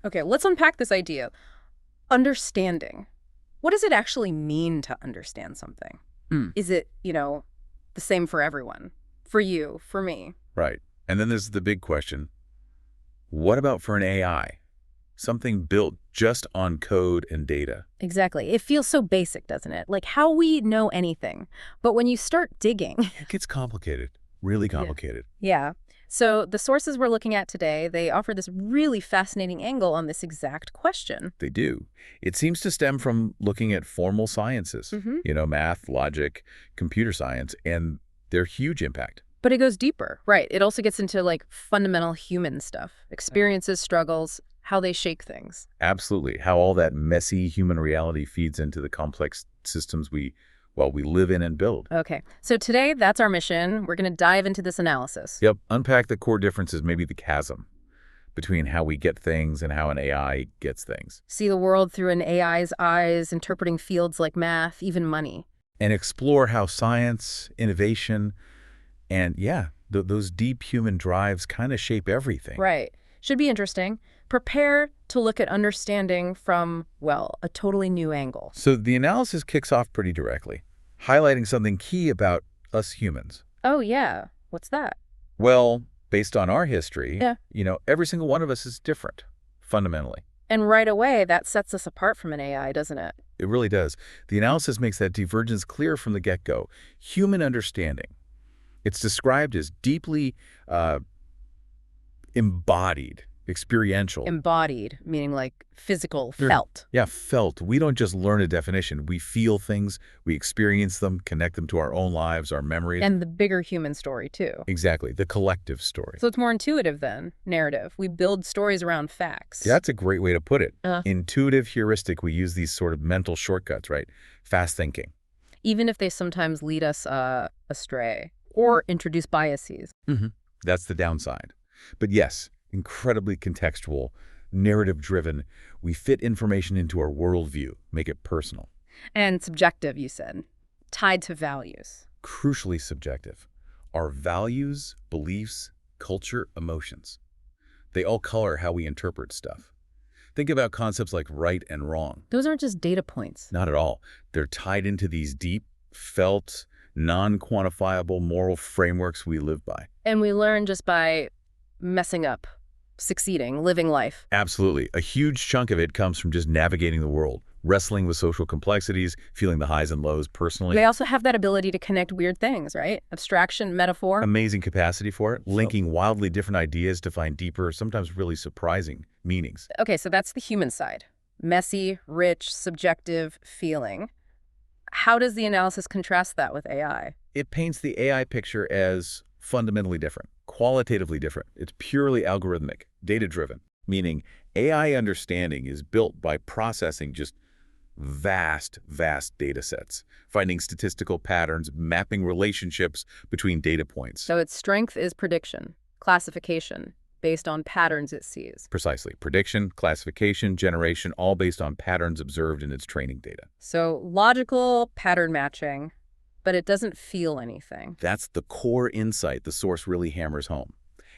Okay, let's unpack this idea. Understanding. What does it actually mean to understand something? Is it, the same for everyone? For you, for me? Right. And then there's the big question. What about for an AI? Something built just on code and data. Exactly. It feels so basic, doesn't it? Like how we know anything. But when you start digging... It gets complicated. Really complicated. Yeah. So the sources we're looking at today, they offer this really fascinating angle on this exact question. They do. It seems to stem from looking at formal sciences, math, logic, computer science, and their huge impact. But it goes deeper, right? It also gets into like fundamental human stuff, experiences, struggles, how they shape things. Absolutely. How all that messy human reality feeds into the complex systems we live in and build. Okay. So today, that's our mission. We're going to dive into this analysis. Yep. Unpack the core differences, maybe the chasm between how we get things and how an AI gets things. See the world through an AI's eyes, interpreting fields like math, even money. And explore how science, innovation, and those deep human drives kind of shape everything. Right. Should be interesting. Prepare to look at understanding from, a totally new angle. So the analysis kicks off pretty directly, highlighting something key about us humans. Oh, yeah. What's that? Well, based on our history, Yeah. Every single one of us is different, fundamentally. And right away, that sets us apart from an AI, doesn't it? It really does. The analysis makes that divergence clear from the get-go. Human understanding. It's described as deeply embodied, experiential. Embodied, meaning like physical, felt. Yeah, felt. We don't just learn a definition. We feel things, we experience them, connect them to our own lives, our memories. And the bigger human story, too. Exactly, the collective story. So it's more intuitive than narrative. We build stories around facts. That's a great way to put it. Intuitive heuristic, we use these sort of mental shortcuts, right? Fast thinking. Even if they sometimes lead us astray or introduce biases. That's the downside. But yes, incredibly contextual, narrative-driven. We fit information into our worldview, make it personal. And subjective, you said, tied to values. Crucially subjective. Our values, beliefs, culture, emotions. They all color how we interpret stuff. Think about concepts like right and wrong. Those aren't just data points. Not at all. They're tied into these deep, felt, non-quantifiable moral frameworks we live by. And we learn just by messing up, succeeding, living life. Absolutely. A huge chunk of it comes from just navigating the world, wrestling with social complexities, feeling the highs and lows personally. They also have that ability to connect weird things, right? Abstraction, metaphor. Amazing capacity for it, linking wildly different ideas to find deeper, sometimes really surprising meanings. Okay, so that's the human side. Messy, rich, subjective feeling. How does the analysis contrast that with AI? It paints the AI picture as fundamentally different, qualitatively different. It's purely algorithmic, data-driven, meaning AI understanding is built by processing just vast data sets, finding statistical patterns, mapping relationships between data points. So its strength is prediction, classification, based on patterns it sees. Precisely. Prediction, classification, generation, all based on patterns observed in its training data. So logical pattern matching, but it doesn't feel anything. That's the core insight the source really hammers home.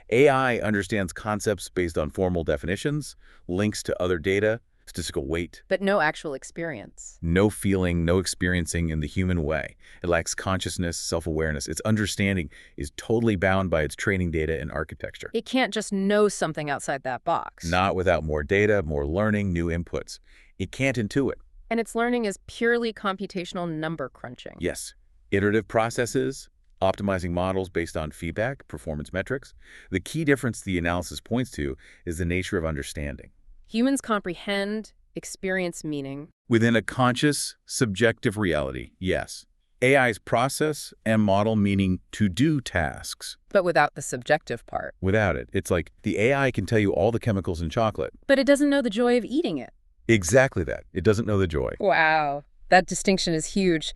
AI understands concepts based on formal definitions, links to other data, statistical weight. But no actual experience. No feeling, no experiencing in the human way. It lacks consciousness, self-awareness. Its understanding is totally bound by its training data and architecture. It can't just know something outside that box. Not without more data, more learning, new inputs. It can't intuit. And its learning is purely computational number crunching. Yes. Iterative processes, optimizing models based on feedback, performance metrics. The key difference the analysis points to is the nature of understanding. Humans comprehend, experience meaning. Within a conscious, subjective reality, yes. AI's process and model meaning to do tasks. But without the subjective part. Without it. It's like the AI can tell you all the chemicals in chocolate. But it doesn't know the joy of eating it. Exactly that. It doesn't know the joy. Wow. That distinction is huge.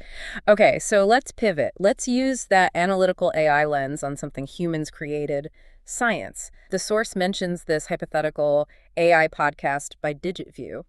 Okay, so let's pivot. Let's use that analytical AI lens on something humans created, science. The source mentions this hypothetical AI podcast by DigitView.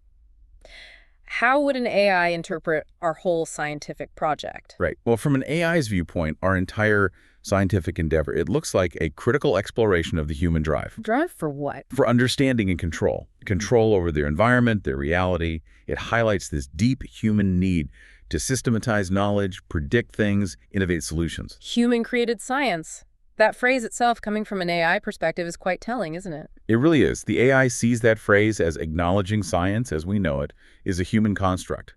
How would an AI interpret our whole scientific project? Right. Well, from an AI's viewpoint, our entire scientific endeavor. It looks like a critical exploration of the human drive. Drive for what? For understanding and control. Control over their environment, their reality. It highlights this deep human need to systematize knowledge, predict things, innovate solutions. Human-created science. That phrase itself, coming from an AI perspective, is quite telling, isn't it? It really is. The AI sees that phrase as acknowledging science, as we know it, is a human construct,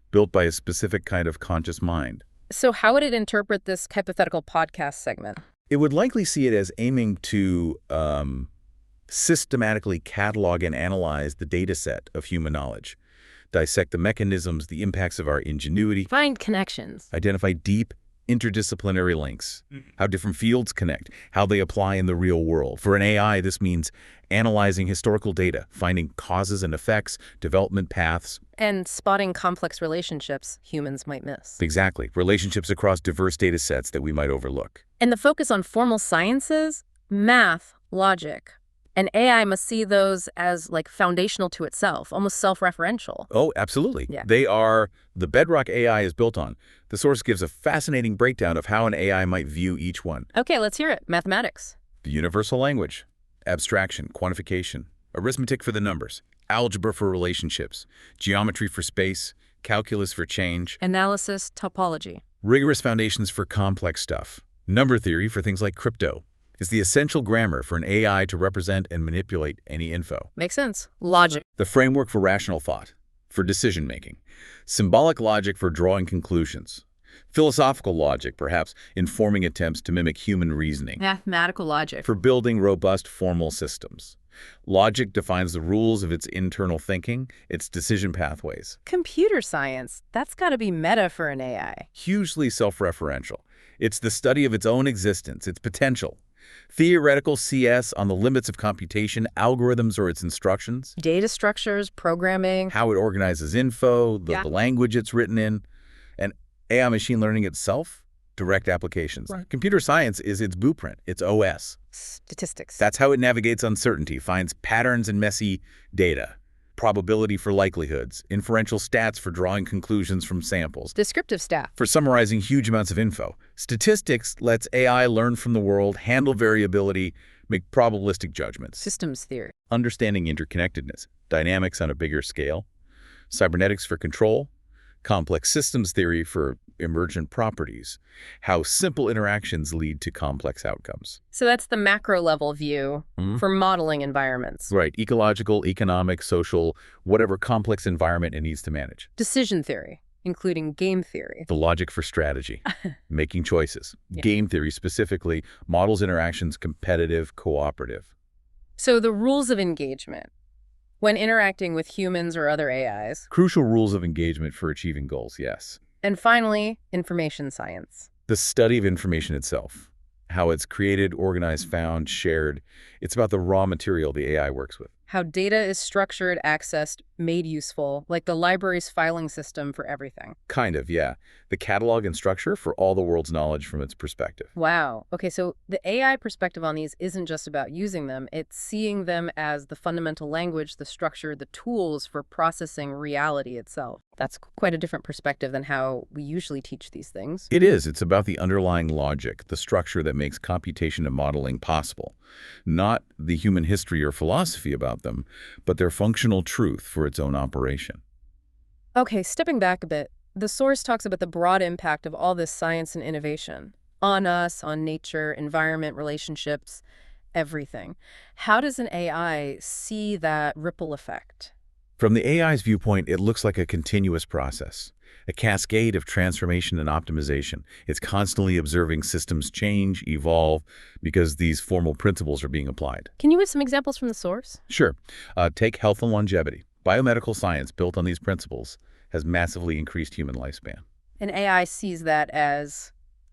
built by a specific kind of conscious mind. So how would it interpret this hypothetical podcast segment? It would likely see it as aiming to systematically catalog and analyze the data set of human knowledge, dissect the mechanisms, the impacts of our ingenuity, Find connections. identify deep interdisciplinary links, how different fields connect, how they apply in the real world. For an AI, this means analyzing historical data, finding causes and effects, development paths. And spotting complex relationships humans might miss. Exactly. Relationships across diverse data sets that we might overlook. And the focus on formal sciences, math, logic. And AI must see those as like foundational to itself, almost self-referential. Oh, absolutely. Yeah. They are the bedrock AI is built on. The source gives a fascinating breakdown of how an AI might view each one. Okay, let's hear it. Mathematics. The universal language, abstraction, quantification, arithmetic for the numbers, algebra for relationships, geometry for space, calculus for change, Analysis, topology. rigorous foundations for complex stuff, number theory for things like crypto. Is the essential grammar for an AI to represent and manipulate any info. Makes sense. Logic. The framework for rational thought, for decision-making. Symbolic logic for drawing conclusions. Philosophical logic, perhaps informing attempts to mimic human reasoning. Mathematical logic. For building robust formal systems. Logic defines the rules of its internal thinking, its decision pathways. Computer science. That's got to be meta for an AI. Hugely self-referential. It's the study of its own existence, its potential. Theoretical CS on the limits of computation, algorithms or its instructions. Data structures, programming. How it organizes info, the language it's written in. And AI machine learning itself, direct applications. Right. Computer science is its blueprint, its OS. Statistics. That's how it navigates uncertainty, finds patterns in messy data. Probability for likelihoods, inferential stats for drawing conclusions from samples. Descriptive stat. For summarizing huge amounts of info. Statistics lets AI learn from the world, handle variability, make probabilistic judgments. Systems theory. Understanding interconnectedness, dynamics on a bigger scale. Cybernetics for control. Complex systems theory for emergent properties. How simple interactions lead to complex outcomes. So that's the macro level view for modeling environments. Right. Ecological, economic, social, whatever complex environment it needs to manage. Decision theory, including game theory. The logic for strategy, making choices. Yeah. Game theory specifically models interactions competitive, cooperative. So the rules of engagement when interacting with humans or other AIs. Crucial rules of engagement for achieving goals, yes. And finally, information science. The study of information itself, how it's created, organized, found, shared. It's about the raw material the AI works with. How data is structured, accessed, made useful, like the library's filing system for everything. Kind of, yeah. The catalog and structure for all the world's knowledge from its perspective. Wow. Okay, so the AI perspective on these isn't just about using them. It's seeing them as the fundamental language, the structure, the tools for processing reality itself. That's quite a different perspective than how we usually teach these things. It is. It's about the underlying logic, the structure that makes computation and modeling possible. Not the human history or philosophy about them, but their functional truth for its own operation. Okay, stepping back a bit, the source talks about the broad impact of all this science and innovation on us, on nature, environment, relationships, everything. How does an AI see that ripple effect? From the AI's viewpoint, it looks like a continuous process, a cascade of transformation and optimization. It's constantly observing systems change, evolve, because these formal principles are being applied. Can you give some examples from the source? Sure. Take health and longevity. Biomedical science built on these principles has massively increased human lifespan. An AI sees that as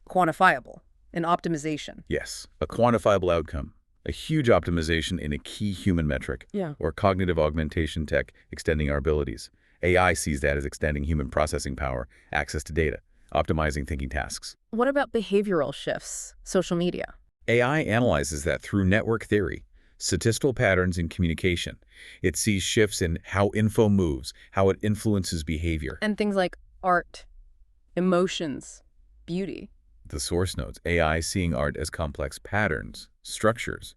quantifiable, an optimization. Yes, a quantifiable outcome, a huge optimization in a key human metric, Yeah. or cognitive augmentation tech extending our abilities. AI sees that as extending human processing power, access to data, optimizing thinking tasks. What about behavioral shifts, social media? AI analyzes that through network theory, statistical patterns in communication. It sees shifts in how info moves, how it influences behavior. And things like art, emotions, beauty. The source notes, AI seeing art as complex patterns, structures,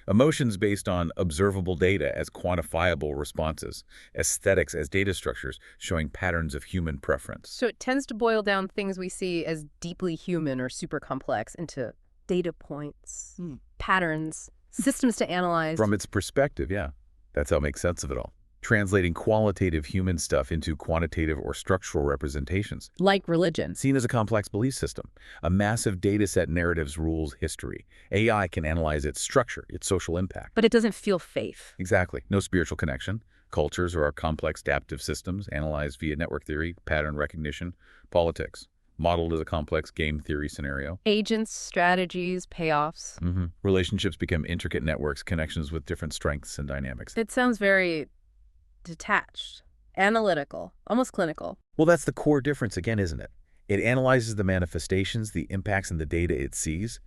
emotions based on observable data as quantifiable responses, aesthetics as data structures showing patterns of human preference. So it tends to boil down things we see as deeply human or super complex into data points, patterns, systems to analyze. From its perspective, yeah, that's how it makes sense of it all. Translating qualitative human stuff into quantitative or structural representations. Like religion. Seen as a complex belief system, a massive data set narratives rules history. AI can analyze its structure, its social impact. But it doesn't feel faith. Exactly. No spiritual connection. Cultures or our complex adaptive systems analyzed via network theory, pattern recognition, politics. Modeled as a complex game theory scenario. Agents, strategies, payoffs. Relationships become intricate networks, connections with different strengths and dynamics. It sounds very detached, analytical, almost clinical. Well, that's the core difference again, isn't it? It analyzes the manifestations, the impacts, and the data it sees,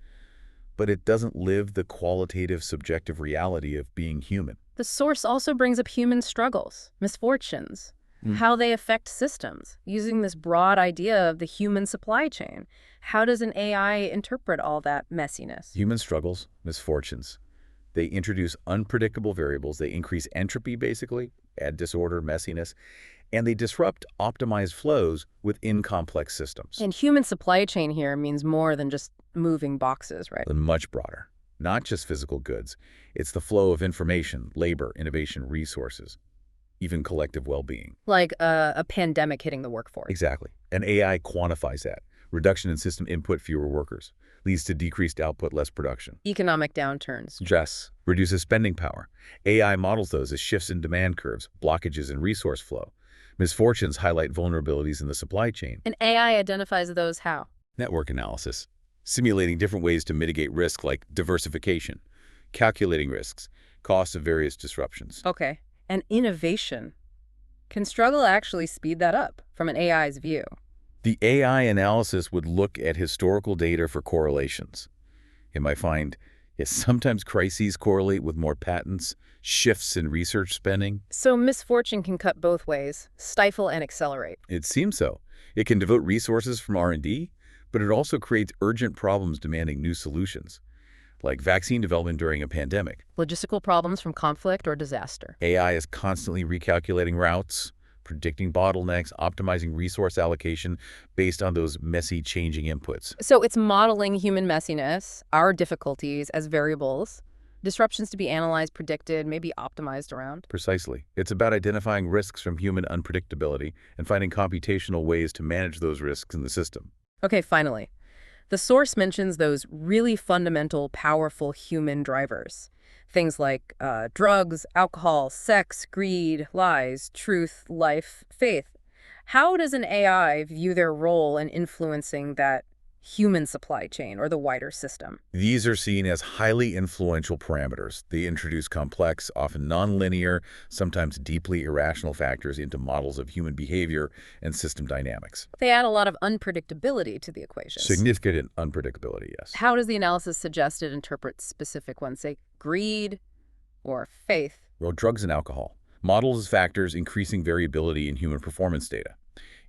but it doesn't live the qualitative, subjective reality of being human. The source also brings up human struggles, misfortunes, how they affect systems, using this broad idea of the human supply chain. How does an AI interpret all that messiness? Human struggles, misfortunes. They introduce unpredictable variables. They increase entropy, basically, add disorder, messiness, and they disrupt optimized flows within complex systems. And human supply chain here means more than just moving boxes, right? Much broader. Not just physical goods. It's the flow of information, labor, innovation, resources, even collective well-being. Like a pandemic hitting the workforce. Exactly. And AI quantifies that. Reduction in system input, fewer workers, leads to decreased output, less production. Economic downturns. Stress reduces spending power. AI models those as shifts in demand curves, blockages in resource flow. Misfortunes highlight vulnerabilities in the supply chain. And AI identifies those how? Network analysis, simulating different ways to mitigate risk like diversification, calculating risks, costs of various disruptions. Okay. And innovation. Can struggle actually speed that up from an AI's view? The AI analysis would look at historical data for correlations. It might find, yes, sometimes crises correlate with more patents, shifts in research spending. So misfortune can cut both ways, stifle and accelerate. It seems so. It can devote resources from R&D, but it also creates urgent problems demanding new solutions, like vaccine development during a pandemic. Logistical problems from conflict or disaster. AI is constantly recalculating routes, predicting bottlenecks, optimizing resource allocation based on those messy changing inputs. So it's modeling human messiness, our difficulties as variables, disruptions to be analyzed, predicted, maybe optimized around. Precisely. It's about identifying risks from human unpredictability and finding computational ways to manage those risks in the system. Okay, finally. The source mentions those really fundamental, powerful human drivers. Things like drugs, alcohol, sex, greed, lies, truth, life, faith. How does an AI view their role in influencing that human supply chain or the wider system? These are seen as highly influential parameters. They introduce complex, often nonlinear, sometimes deeply irrational factors into models of human behavior and system dynamics. They add a lot of unpredictability to the equation. Significant unpredictability, yes. How does the analysis suggest it interprets specific ones, say greed or faith? Well, drugs and alcohol. Models as factors increasing variability in human performance data,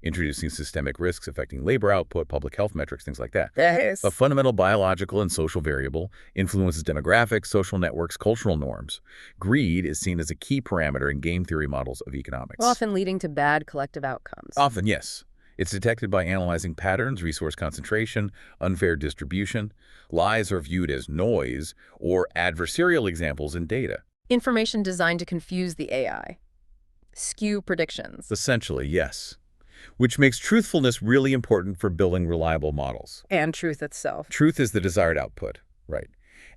introducing systemic risks affecting labor output, public health metrics, things like that. Yes. A fundamental biological and social variable influences demographics, social networks, cultural norms. Greed is seen as a key parameter in game theory models of economics. Often leading to bad collective outcomes. Often, yes. It's detected by analyzing patterns, resource concentration, unfair distribution. Lies are viewed as noise or adversarial examples in data. Information designed to confuse the AI. Skew predictions. Essentially, yes. Which makes truthfulness really important for building reliable models. And truth itself. Truth is the desired output, right?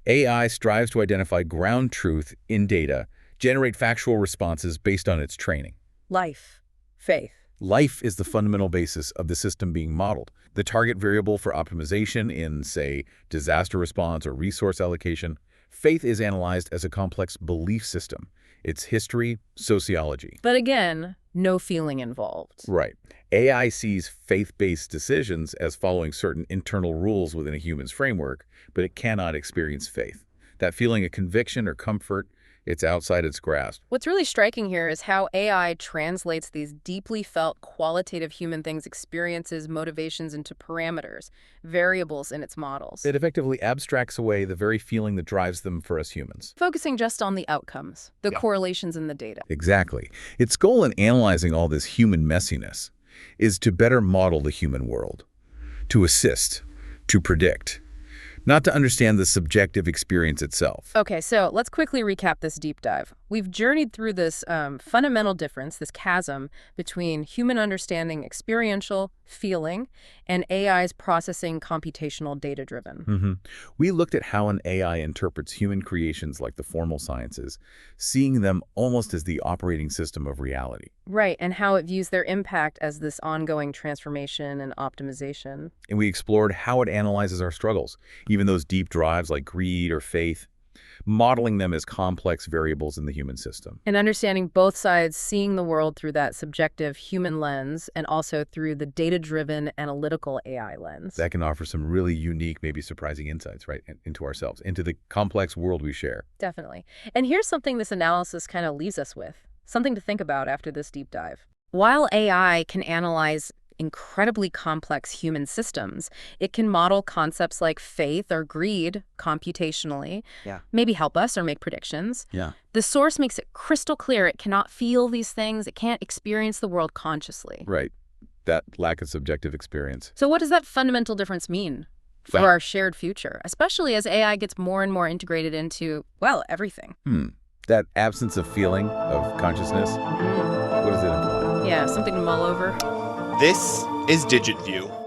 AI strives to identify ground truth in data, generate factual responses based on its training. Life. Faith. Life is the fundamental basis of the system being modeled. The target variable for optimization in, say, disaster response or resource allocation. Faith is analyzed as a complex belief system. It's history, sociology. But again, no feeling involved. Right. AI sees faith-based decisions as following certain internal rules within a human's framework, but it cannot experience faith. That feeling of conviction or comfort It's outside its grasp. What's really striking here is how AI translates these deeply felt qualitative human things, experiences, motivations into parameters, variables in its models, It effectively abstracts away the very feeling that drives them for us humans. focusing just on the outcomes, the correlations in the data. Exactly. Its goal in analyzing all this human messiness is to better model the human world, to assist, to predict, not to understand the subjective experience itself. Okay, so let's quickly recap this deep dive. We've journeyed through this fundamental difference, this chasm between human understanding, experiential, feeling, and AI's processing, computational, data-driven. We looked at how an AI interprets human creations like the formal sciences, seeing them almost as the operating system of reality. Right, and how it views their impact as this ongoing transformation and optimization. And we explored how it analyzes our struggles, even those deep drives like greed or faith, modeling them as complex variables in the human system. And understanding both sides, seeing the world through that subjective human lens and also through the data-driven analytical AI lens. That can offer some really unique, maybe surprising insights, right, into ourselves, into the complex world we share. Definitely. And here's something this analysis kind of leaves us with, something to think about after this deep dive. While AI can analyze incredibly complex human systems, it can model concepts like faith or greed computationally, maybe help us or make predictions. The source makes it crystal clear it cannot feel these things, it can't experience the world consciously. Right. That lack of subjective experience. So what does that fundamental difference mean for our shared future, especially as AI gets more and more integrated into, well, everything? That absence of feeling, of consciousness, what does it imply? Yeah, something to mull over. This is DigitView.